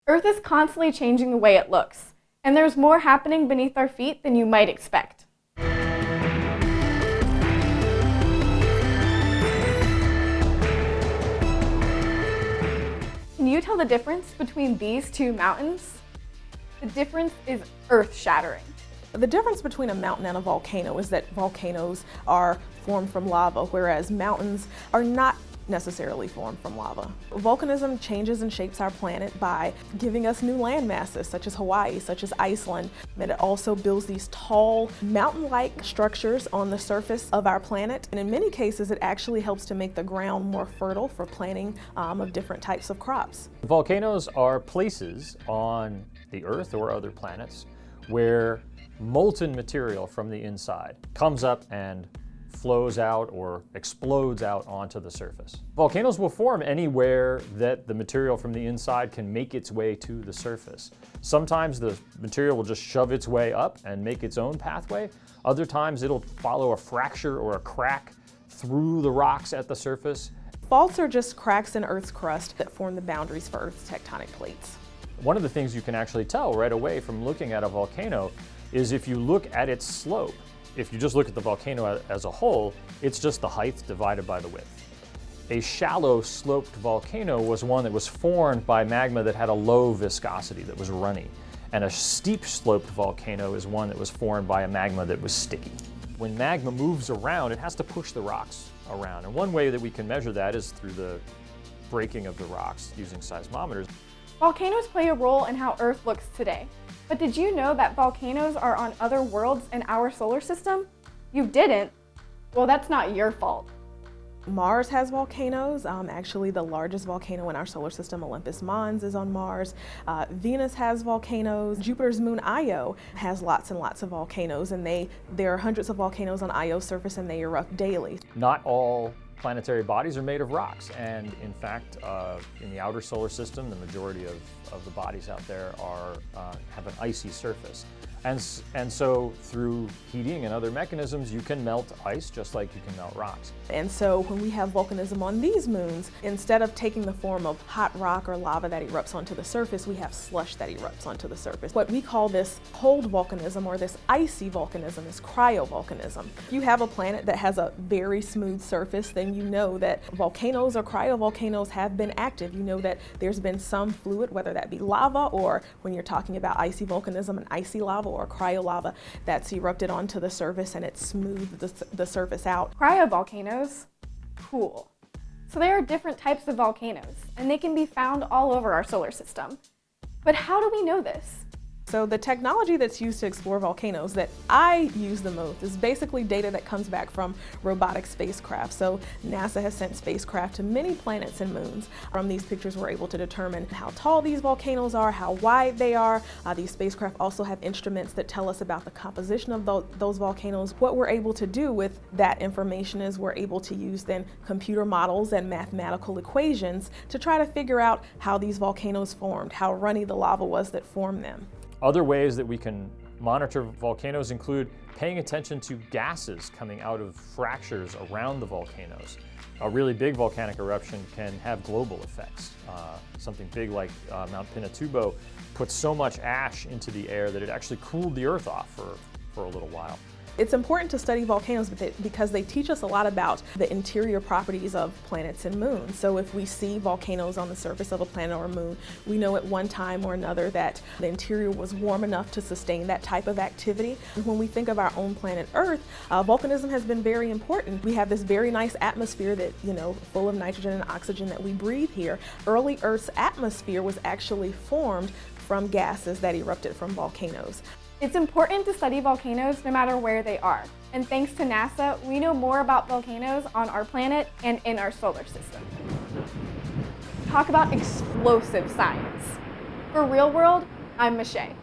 Earth is constantly changing the way it looks, and there's more happening beneath our feet than you might expect. Can you tell the difference between these two mountains? The difference is earth-shattering. The difference between a mountain and a volcano is that volcanoes are formed from lava, whereas mountains are not necessarily formed from lava. Volcanism changes and shapes our planet by giving us new land masses, such as Hawaii, such as Iceland. And it also builds these tall, mountain-like structures on the surface of our planet. And in many cases, it actually helps to make the ground more fertile for planting of different types of crops. Volcanoes are places on the Earth or other planets where molten material from the inside comes up and flows out or explodes out onto the surface. Volcanoes will form anywhere that the material from the inside can make its way to the surface. Sometimes the material will just shove its way up and make its own pathway. Other times it'll follow a fracture or a crack through the rocks at the surface. Faults are just cracks in Earth's crust that form the boundaries for Earth's tectonic plates. One of the things you can actually tell right away from looking at a volcano is if you look at its slope. If you just look at the volcano as a whole, it's just the height divided by the width. A shallow sloped volcano was one that was formed by magma that had a low viscosity, that was runny. And a steep sloped volcano is one that was formed by a magma that was sticky. When magma moves around, it has to push the rocks around. And one way that we can measure that is through the breaking of the rocks using seismometers. Volcanoes play a role in how Earth looks today. But did you know that volcanoes are on other worlds in our solar system? You didn't? Well, that's not your fault. Mars has volcanoes. Actually, the largest volcano in our solar system, Olympus Mons, is on Mars. Venus has volcanoes. Jupiter's moon Io has lots and lots of volcanoes, and there are hundreds of volcanoes on Io's surface, and they erupt daily. Not all planetary bodies are made of rocks, and in fact, in the outer solar system, the majority of the bodies out there have an icy surface. And so through heating and other mechanisms, you can melt ice just like you can melt rocks. And so when we have volcanism on these moons, instead of taking the form of hot rock or lava that erupts onto the surface, we have slush that erupts onto the surface. What we call this cold volcanism or this icy volcanism is cryovolcanism. If you have a planet that has a very smooth surface, then you know that volcanoes or cryovolcanoes have been active. You know that there's been some fluid, whether that be lava or when you're talking about icy volcanism and icy lava or cryolava that's erupted onto the surface and it smoothed the surface out. Cryovolcanoes? Cool. So there are different types of volcanoes, and they can be found all over our solar system. But how do we know this? So the technology that's used to explore volcanoes that I use the most is basically data that comes back from robotic spacecraft. So NASA has sent spacecraft to many planets and moons. From these pictures, we're able to determine how tall these volcanoes are, how wide they are. These spacecraft also have instruments that tell us about the composition of those volcanoes. What we're able to do with that information is we're able to use then computer models and mathematical equations to try to figure out how these volcanoes formed, how runny the lava was that formed them. Other ways that we can monitor volcanoes include paying attention to gases coming out of fractures around the volcanoes. A really big volcanic eruption can have global effects. Something big like Mount Pinatubo puts so much ash into the air that it actually cooled the Earth off for a little while. It's important to study volcanoes because they teach us a lot about the interior properties of planets and moons. So if we see volcanoes on the surface of a planet or a moon, we know at one time or another that the interior was warm enough to sustain that type of activity. When we think of our own planet Earth, volcanism has been very important. We have this very nice atmosphere that, full of nitrogen and oxygen that we breathe here. Early Earth's atmosphere was actually formed from gases that erupted from volcanoes. It's important to study volcanoes no matter where they are. And thanks to NASA, we know more about volcanoes on our planet and in our solar system. Talk about explosive science. For Real World, I'm Michelle.